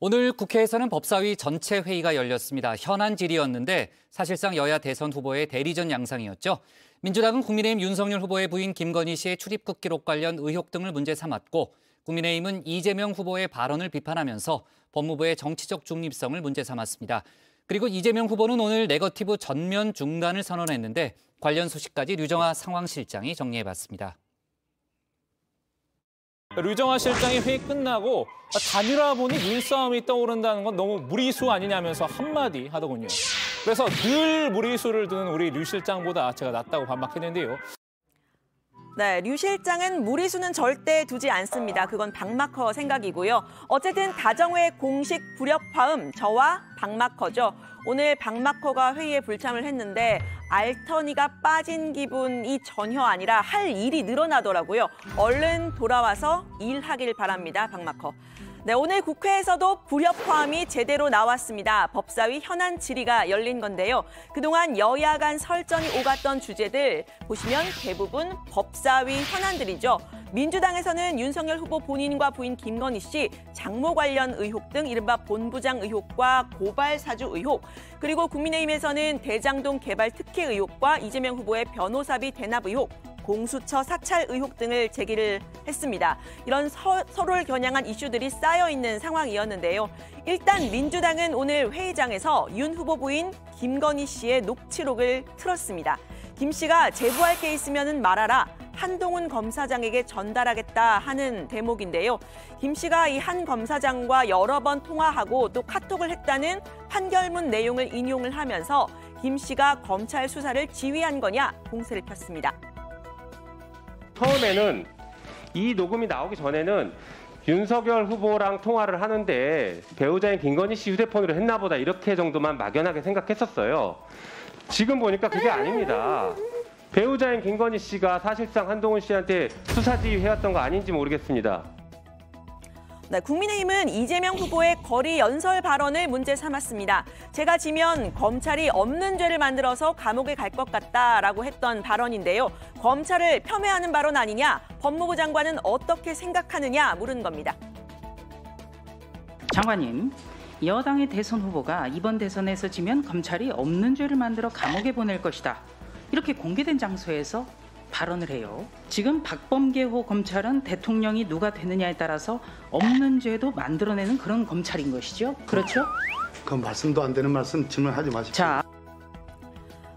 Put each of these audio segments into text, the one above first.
오늘 국회에서는 법사위 전체 회의가 열렸습니다. 현안 질의였는데 사실상 여야 대선 후보의 대리전 양상이었죠. 민주당은 국민의힘 윤석열 후보의 부인 김건희 씨의 출입국 기록 관련 의혹 등을 문제 삼았고, 국민의힘은 이재명 후보의 발언을 비판하면서 법무부의 정치적 중립성을 문제 삼았습니다. 그리고 이재명 후보는 오늘 네거티브 전면 중단을 선언했는데 관련 소식까지 류정아 상황실장이 정리해봤습니다. 류정아 실장이 회의 끝나고 단일화 보니 눈싸움이 떠오른다는 건 너무 무리수 아니냐면서 한마디 하더군요. 그래서 늘 무리수를 두는 우리 류 실장보다 제가 낫다고 반박했는데요. 네, 류 실장은 무리수는 절대 두지 않습니다. 그건 박마커 생각이고요. 어쨌든 다정회 공식 불협화음, 저와 박마커죠. 오늘 박마커가 회의에 불참을 했는데 알터니가 빠진 기분이 전혀 아니라 할 일이 늘어나더라고요. 얼른 돌아와서 일하길 바랍니다, 박마커. 네, 오늘 국회에서도 불협화음이 제대로 나왔습니다. 법사위 현안 질의가 열린 건데요. 그동안 여야 간 설전이 오갔던 주제들 보시면 대부분 법사위 현안들이죠. 민주당에서는 윤석열 후보 본인과 부인 김건희 씨 장모 관련 의혹 등 이른바 본부장 의혹과 고발 사주 의혹, 그리고 국민의힘에서는 대장동 개발 특혜 의혹과 이재명 후보의 변호사비 대납 의혹, 공수처 사찰 의혹 등을 제기를 했습니다. 이런 서로를 겨냥한 이슈들이 쌓여있는 상황이었는데요. 일단 민주당은 오늘 회의장에서 윤 후보 부인 김건희 씨의 녹취록을 틀었습니다. 김 씨가 제보할 게 있으면 말하라, 한동훈 검사장에게 전달하겠다 하는 대목인데요. 김 씨가 이 한 검사장과 여러 번 통화하고 또 카톡을 했다는 판결문 내용을 인용을 하면서 김 씨가 검찰 수사를 지휘한 거냐 공세를 폈습니다. 처음에는 이 녹음이 나오기 전에는 윤석열 후보랑 통화를 하는데 배우자인 김건희 씨 휴대폰으로 했나 보다 이렇게 정도만 막연하게 생각했었어요. 지금 보니까 그게 아닙니다. 배우자인 김건희 씨가 사실상 한동훈 씨한테 수사 지휘해왔던 거 아닌지 모르겠습니다. 네, 국민의힘은 이재명 후보의 거리 연설 발언을 문제 삼았습니다. 제가 지면 검찰이 없는 죄를 만들어서 감옥에 갈 것 같다라고 했던 발언인데요. 검찰을 폄훼하는 발언 아니냐, 법무부 장관은 어떻게 생각하느냐 물은 겁니다. 장관님, 여당의 대선 후보가 이번 대선에서 지면 검찰이 없는 죄를 만들어 감옥에 보낼 것이다, 이렇게 공개된 장소에서 발언을 해요. 지금 박범계호 검찰은 대통령이 누가 되느냐에 따라서 없는 죄도 만들어내는 그런 검찰인 것이죠. 그렇죠? 그 말씀도 안 되는 말씀 질문하지 마십시오. 자.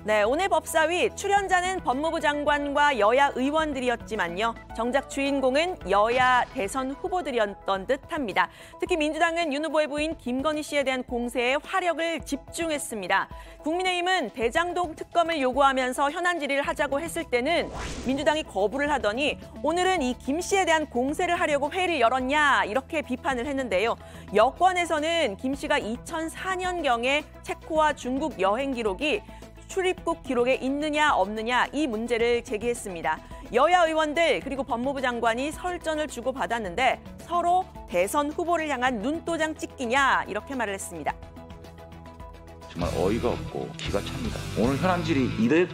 네, 오늘 법사위 출연자는 법무부 장관과 여야 의원들이었지만요. 정작 주인공은 여야 대선 후보들이었던 듯합니다. 특히 민주당은 윤 후보의 부인 김건희 씨에 대한 공세에 화력을 집중했습니다. 국민의힘은 대장동 특검을 요구하면서 현안 질의를 하자고 했을 때는 민주당이 거부를 하더니 오늘은 이 김 씨에 대한 공세를 하려고 회의를 열었냐 이렇게 비판을 했는데요. 여권에서는 김 씨가 2004년경에 체코와 중국 여행 기록이 출입국 기록에 있느냐 없느냐 이 문제를 제기했습니다. 여야 의원들 그리고 법무부 장관이 설전을 주고받았는데 서로 대선 후보를 향한 눈도장 찍기냐 이렇게 말을 했습니다. 정말 어이가 없고 기가 찹니다. 오늘 현안질의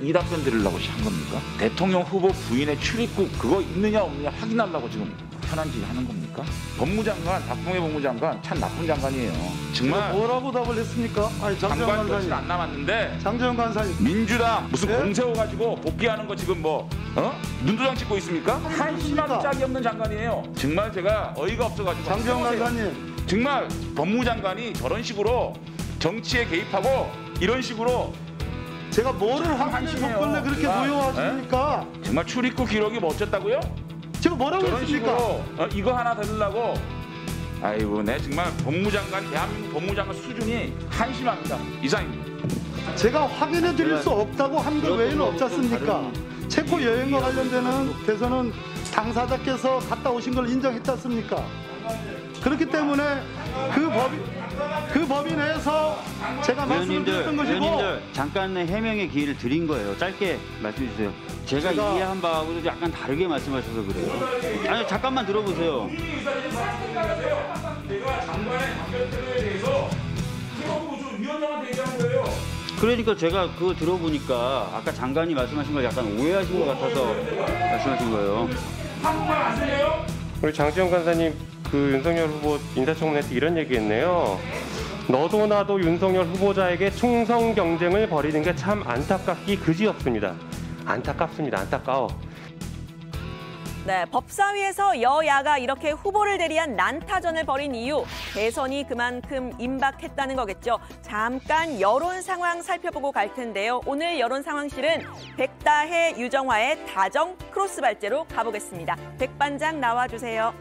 이 답변 드리려고 한 겁니까? 대통령 후보 부인의 출입국 그거 있느냐 없느냐 확인하려고 지금 현안질의 하는 겁니까? 법무장관, 박봉계 법무장관 참 나쁜 장관이에요. 정말 뭐라고 답을 했습니까? 아니, 장관 며칠 안 남았는데 장재원 간사님, 민주당 무슨 네? 공세워가지고 복귀하는 거 지금 뭐 눈도장 찍고 있습니까? 한심한 짝이 없는 장관이에요. 정말 제가 어이가 없어가지고. 장재원 간사님, 정말 법무장관이 저런 식으로 정치에 개입하고 이런 식으로 제가 뭐를 확인해 줬길래 그렇게 노여워하십니까? 정말 출입국 기록이 뭐 어쨌다고요? 제가 뭐라고 저런 했습니까? 식으로 이거 하나 들으려고. 아이고, 내 정말 법무장관, 대한민국 법무장관 수준이 한심합니다. 이상입니다. 제가 확인해 드릴 수 없다고 한 것 외에는 없지 않습니까? 체코 여행과 관련되는 대선은 당사자께서 갔다 오신 걸 인정했지 않습니까? 그렇기 때문에 그 법이 내에서 제가 말씀을 드렸던 것이고. 의원님들 잠깐의 해명의 기회를 드린 거예요. 짧게 말씀해 주세요. 제가 이해한 바하고도 약간 다르게 말씀하셔서 그래요. 아니, 잠깐만 들어보세요. 내가 장관의 답변에 대해서 위원장한테 얘기한 거예요. 그러니까 제가 그거 들어보니까 아까 장관이 말씀하신 걸 약간 오해하신 것 같아서 말씀하신 거예요. 우리 장재원 간사님 그 윤석열 후보 인사청문회에서 이런 얘기했네요. 너도 나도 윤석열 후보자에게 총선 경쟁을 벌이는 게 참 안타깝기 그지없습니다. 안타깝습니다. 안타까워. 네, 법사위에서 여야가 이렇게 후보를 대리한 난타전을 벌인 이유, 대선이 그만큼 임박했다는 거겠죠. 잠깐 여론 상황 살펴보고 갈 텐데요. 오늘 여론 상황실은 백다혜, 유정화의 다정 크로스 발제로 가보겠습니다. 백반장 나와주세요.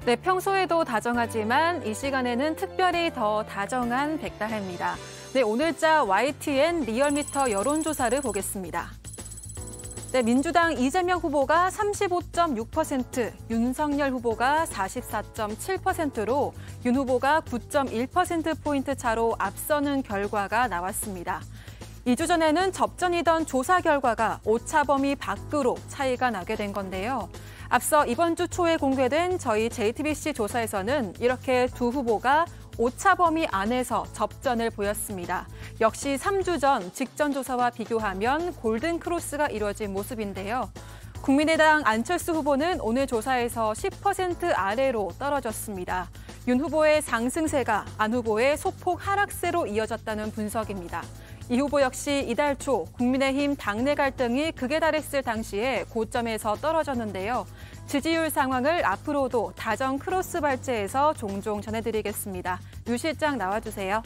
네, 평소에도 다정하지만 이 시간에는 특별히 더 다정한 백다혜입니다. 네, 오늘자 YTN 리얼미터 여론조사를 보겠습니다. 네, 민주당 이재명 후보가 35.6%, 윤석열 후보가 44.7%로 윤 후보가 9.1%포인트 차로 앞서는 결과가 나왔습니다. 2주 전에는 접전이던 조사 결과가 오차 범위 밖으로 차이가 나게 된 건데요. 앞서 이번 주 초에 공개된 저희 JTBC 조사에서는 이렇게 두 후보가 오차 범위 안에서 접전을 보였습니다. 역시 3주 전 직전 조사와 비교하면 골든 크로스가 이루어진 모습인데요. 국민의당 안철수 후보는 오늘 조사에서 10% 아래로 떨어졌습니다. 윤 후보의 상승세가 안 후보의 소폭 하락세로 이어졌다는 분석입니다. 이 후보 역시 이달 초 국민의힘 당내 갈등이 극에 달했을 당시에 고점에서 떨어졌는데요. 지지율 상황을 앞으로도 다정 크로스 발제에서 종종 전해드리겠습니다. 유 실장 나와주세요.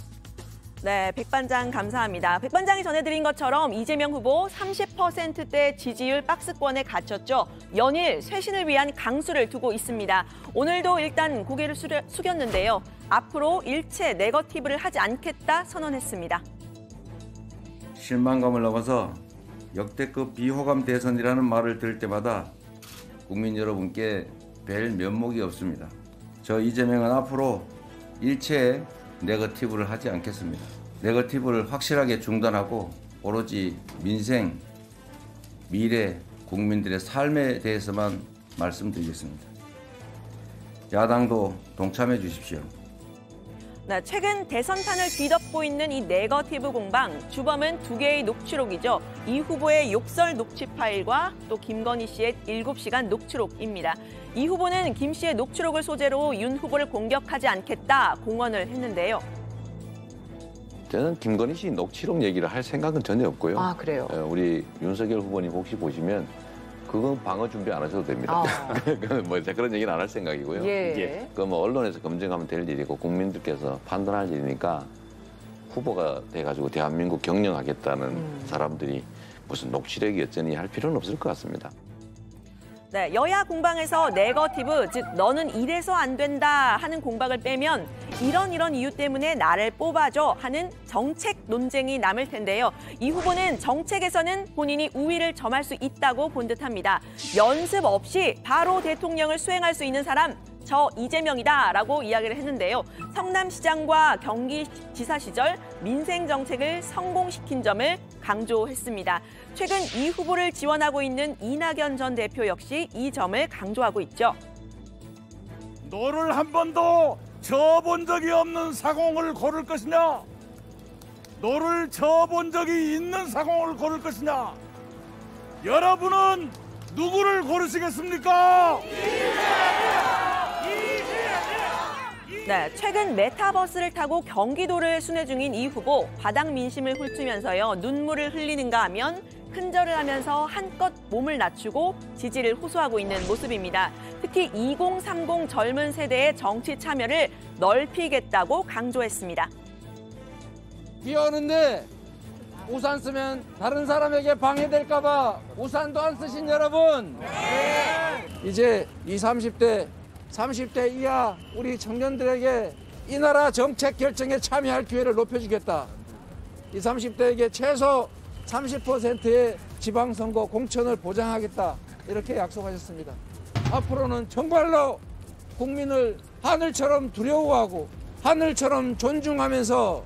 네, 백반장 감사합니다. 백반장이 전해드린 것처럼 이재명 후보 30%대 지지율 박스권에 갇혔죠. 연일 쇄신을 위한 강수를 두고 있습니다. 오늘도 일단 고개를 숙였는데요. 앞으로 일체 네거티브를 하지 않겠다 선언했습니다. 실망감을 넘어서 역대급 비호감 대선이라는 말을 들을 때마다 국민 여러분께 뵐 면목이 없습니다. 저 이재명은 앞으로 일체 네거티브를 하지 않겠습니다. 네거티브를 확실하게 중단하고 오로지 민생, 미래, 국민들의 삶에 대해서만 말씀드리겠습니다. 야당도 동참해 주십시오. 네, 최근 대선판을 뒤덮고 있는 이 네거티브 공방, 주범은 두 개의 녹취록이죠. 이 후보의 욕설 녹취 파일과 또 김건희 씨의 7시간 녹취록입니다. 이 후보는 김 씨의 녹취록을 소재로 윤 후보를 공격하지 않겠다 공언을 했는데요. 저는 김건희 씨 녹취록 얘기를 할 생각은 전혀 없고요. 아, 그래요? 우리 윤석열 후보님 혹시 보시면 그건 방어 준비 안 하셔도 됩니다. 뭐 그런 얘기는 안 할 생각이고요. 예. 그 뭐 언론에서 검증하면 될 일이고 국민들께서 판단할 일이니까 후보가 돼가지고 대한민국 경영하겠다는 사람들이 무슨 녹취록이 어쩌니 할 필요는 없을 것 같습니다. 네, 여야 공방에서 네거티브, 즉 너는 이래서 안 된다 하는 공방을 빼면 이런 이유 때문에 나를 뽑아줘 하는 정책 논쟁이 남을 텐데요. 이 후보는 정책에서는 본인이 우위를 점할 수 있다고 본 듯합니다. 연습 없이 바로 대통령을 수행할 수 있는 사람, 저 이재명이다라고 이야기를 했는데요. 성남시장과 경기지사 시절 민생 정책을 성공시킨 점을 강조했습니다. 최근 이 후보를 지원하고 있는 이낙연 전 대표 역시 이 점을 강조하고 있죠. 너를 한 번도 져본 적이 없는 사공을 고를 것이냐? 너를 져본 적이 있는 사공을 고를 것이냐? 여러분은 누구를 고르시겠습니까? 네, 최근 메타버스를 타고 경기도를 순회 중인 이 후보, 바닥 민심을 훑으면서요, 눈물을 흘리는가 하면 큰절을 하면서 한껏 몸을 낮추고 지지를 호소하고 있는 모습입니다. 특히 2030 젊은 세대의 정치 참여를 넓히겠다고 강조했습니다. 비 오는데 우산 쓰면 다른 사람에게 방해될까 봐 우산도 안 쓰신 여러분, 이제 20, 30대 이하 우리 청년들에게 이 나라 정책 결정에 참여할 기회를 높여주겠다. 20, 30대에게 최소 30%의 지방선거 공천을 보장하겠다. 이렇게 약속하셨습니다. 앞으로는 정말로 국민을 하늘처럼 두려워하고 하늘처럼 존중하면서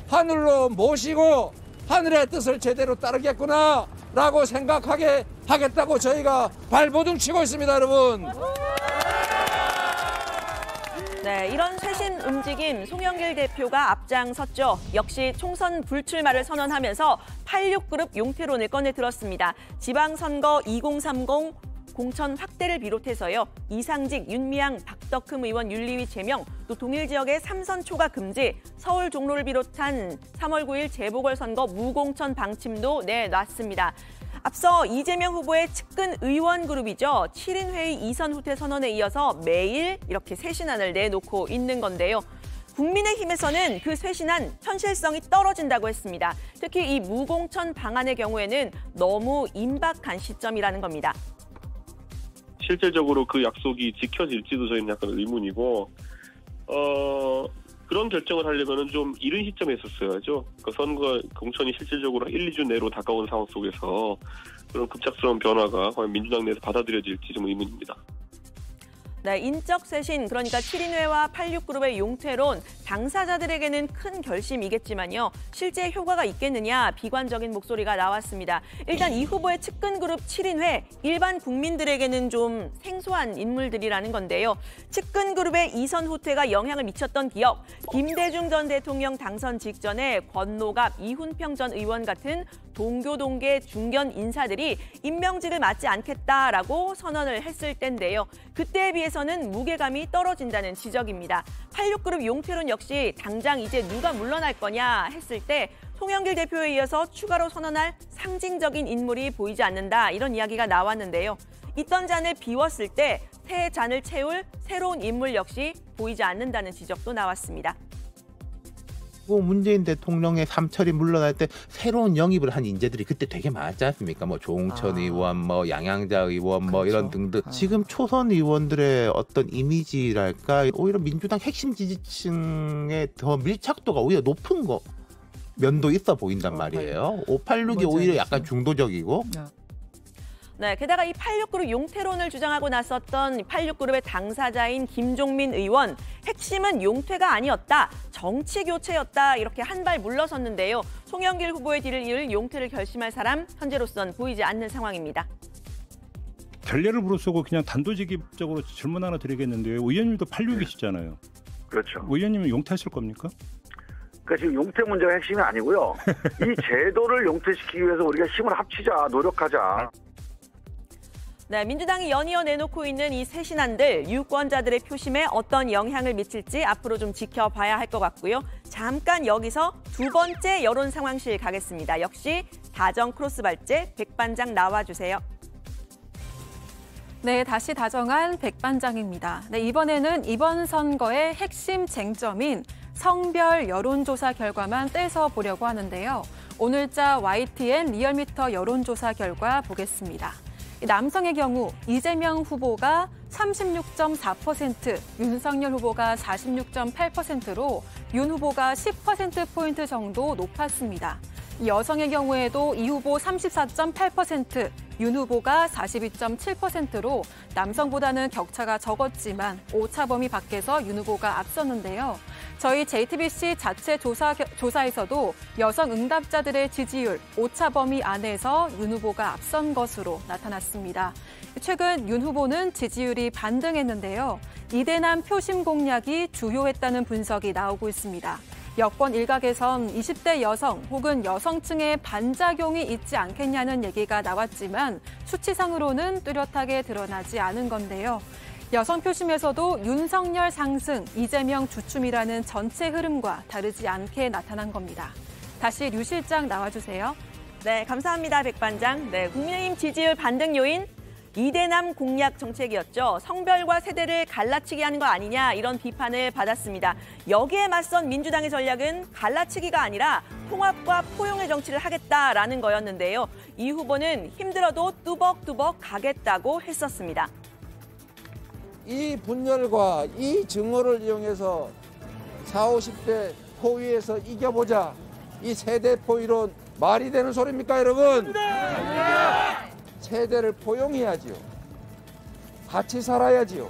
하늘로 모시고 하늘의 뜻을 제대로 따르겠구나 라고 생각하게 하겠다고 저희가 발버둥 치고 있습니다, 여러분. 네, 이런 쇄신 움직임 송영길 대표가 앞장섰죠. 역시 총선 불출마를 선언하면서 86그룹 용태론을 꺼내 들었습니다. 지방선거 2030 공천 확대를 비롯해서요. 이상직, 윤미향, 박덕흠 의원 윤리위 제명, 또 동일 지역의 3선 초과 금지, 서울 종로를 비롯한 3월 9일 재보궐선거 무공천 방침도 내놨습니다. 앞서 이재명 후보의 측근 의원 그룹이죠. 7인 회의 2선 후퇴 선언에 이어서 매일 이렇게 쇄신안을 내놓고 있는 건데요. 국민의힘에서는 그 쇄신안 현실성이 떨어진다고 했습니다. 특히 이 무공천 방안의 경우에는 너무 임박한 시점이라는 겁니다. 실질적으로 그 약속이 지켜질지도 저희는 약간 의문이고 그런 결정을 하려면 좀 이른 시점에 했었어야죠. 그러니까 선거 공천이 실질적으로 1, 2주 내로 다가온 상황 속에서 그런 급작스러운 변화가 과연 민주당 내에서 받아들여질지 좀 의문입니다. 네, 인적 쇄신, 그러니까 7인회와 86그룹의 용퇴론, 당사자들에게는 큰 결심이겠지만요. 실제 효과가 있겠느냐 비관적인 목소리가 나왔습니다. 일단 이 후보의 측근 그룹 7인회, 일반 국민들에게는 좀 생소한 인물들이라는 건데요. 측근 그룹의 2선 후퇴가 영향을 미쳤던 기억, 김대중 전 대통령 당선 직전에 권노갑, 이훈평 전 의원 같은 동교동계 중견 인사들이 임명직을 맡지 않겠다라고 선언을 했을 때인데요. 그때에 비해서는 무게감이 떨어진다는 지적입니다. 86그룹 용퇴론 역시 당장 이제 누가 물러날 거냐 했을 때 송영길 대표에 이어서 추가로 선언할 상징적인 인물이 보이지 않는다, 이런 이야기가 나왔는데요. 있던 잔을 비웠을 때 새 잔을 채울 새로운 인물 역시 보이지 않는다는 지적도 나왔습니다. 문재인 대통령의 삼철이 물러날 때 새로운 영입을 한 인재들이 그때 되게 많았지 않습니까? 뭐 조홍천 의원, 뭐 양양자 의원, 뭐 이런 등등. 지금 초선 의원들의 어떤 이미지랄까, 오히려 민주당 핵심 지지층의 더 밀착도가 오히려 높은 거 면도 있어 보인단 말이에요. 586이 오히려 약간 중도적이고. 네, 게다가 이 86그룹 용퇴론을 주장하고 나섰던 86그룹의 당사자인 김종민 의원, 핵심은 용퇴가 아니었다, 정치 교체였다, 이렇게 한 발 물러섰는데요. 송영길 후보의 뒤를 이을 용퇴를 결심할 사람 현재로선 보이지 않는 상황입니다. 결례를 무릅쓰고 그냥 단도직입적으로 질문 하나 드리겠는데요. 의원님도 86이시잖아요. 그렇죠. 의원님은 용퇴하실 겁니까? 그러니까 지금 용퇴 문제가 핵심이 아니고요. 이 제도를 용퇴시키기 위해서 우리가 힘을 합치자, 노력하자. 네, 민주당이 연이어 내놓고 있는 이 쇄신안들, 유권자들의 표심에 어떤 영향을 미칠지 앞으로 좀 지켜봐야 할 것 같고요. 잠깐 여기서 두 번째 여론 상황실 가겠습니다. 역시 다정 크로스 발제 백반장 나와주세요. 네, 다시 다정한 백반장입니다. 네, 이번에는 이번 선거의 핵심 쟁점인 성별 여론조사 결과만 떼서 보려고 하는데요. 오늘자 YTN 리얼미터 여론조사 결과 보겠습니다. 남성의 경우 이재명 후보가 36.4%, 윤석열 후보가 46.8%로 윤 후보가 10%포인트 정도 높았습니다. 여성의 경우에도 이 후보 34.8%, 윤 후보가 42.7%로 남성보다는 격차가 적었지만 오차 범위 밖에서 윤 후보가 앞섰는데요. 저희 JTBC 자체 조사에서도 여성 응답자들의 지지율 오차 범위 안에서 윤 후보가 앞선 것으로 나타났습니다. 최근 윤 후보는 지지율이 반등했는데요. 이대남 표심 공략이 주요했다는 분석이 나오고 있습니다. 여권 일각에선 20대 여성 혹은 여성층의 반작용이 있지 않겠냐는 얘기가 나왔지만 수치상으로는 뚜렷하게 드러나지 않은 건데요. 여성 표심에서도 윤석열 상승, 이재명 주춤이라는 전체 흐름과 다르지 않게 나타난 겁니다. 다시 류 실장 나와주세요. 네, 감사합니다, 백반장. 네, 국민의힘 지지율 반등 요인 이대남 공약 정책이었죠. 성별과 세대를 갈라치기 하는 거 아니냐, 이런 비판을 받았습니다. 여기에 맞선 민주당의 전략은 갈라치기가 아니라 통합과 포용의 정치를 하겠다라는 거였는데요. 이 후보는 힘들어도 뚜벅뚜벅 가겠다고 했었습니다. 이 분열과 이 증오를 이용해서 40, 50대 포위에서 이겨보자. 이 세대 포위론 말이 되는 소리입니까, 여러분? 세대를 포용해야지요. 같이 살아야지요.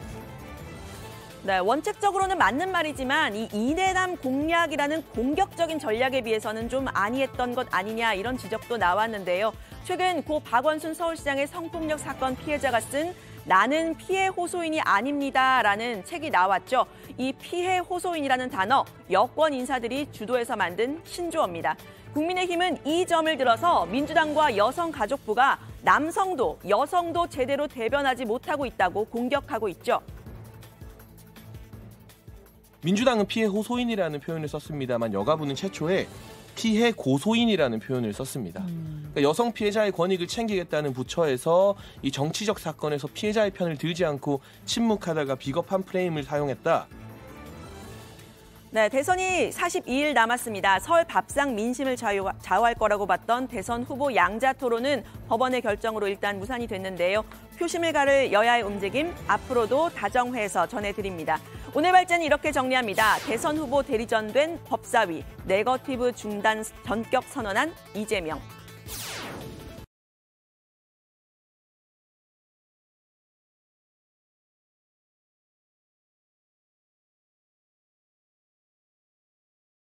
네, 원칙적으로는 맞는 말이지만 이 이대남 공약이라는 공격적인 전략에 비해서는 좀 안이했던 것 아니냐, 이런 지적도 나왔는데요. 최근 고 박원순 서울시장의 성폭력 사건 피해자가 쓴 나는 피해 호소인이 아닙니다라는 책이 나왔죠. 이 피해 호소인이라는 단어, 여권 인사들이 주도해서 만든 신조어입니다. 국민의힘은 이 점을 들어서 민주당과 여성가족부가 남성도 여성도 제대로 대변하지 못하고 있다고 공격하고 있죠. 민주당은 피해 호소인이라는 표현을 썼습니다만 여가부는 최초에 피해 고소인이라는 표현을 썼습니다. 그러니까 여성 피해자의 권익을 챙기겠다는 부처에서 이 정치적 사건에서 피해자의 편을 들지 않고 침묵하다가 비겁한 프레임을 사용했다. 네, 대선이 42일 남았습니다. 설 밥상 민심을 좌우할 거라고 봤던 대선 후보 양자 토론은 법원의 결정으로 일단 무산이 됐는데요. 표심을 가를 여야의 움직임 앞으로도 다정회에서 전해드립니다. 오늘 발제는 이렇게 정리합니다. 대선 후보 대리전된 법사위, 네거티브 중단 전격 선언한 이재명.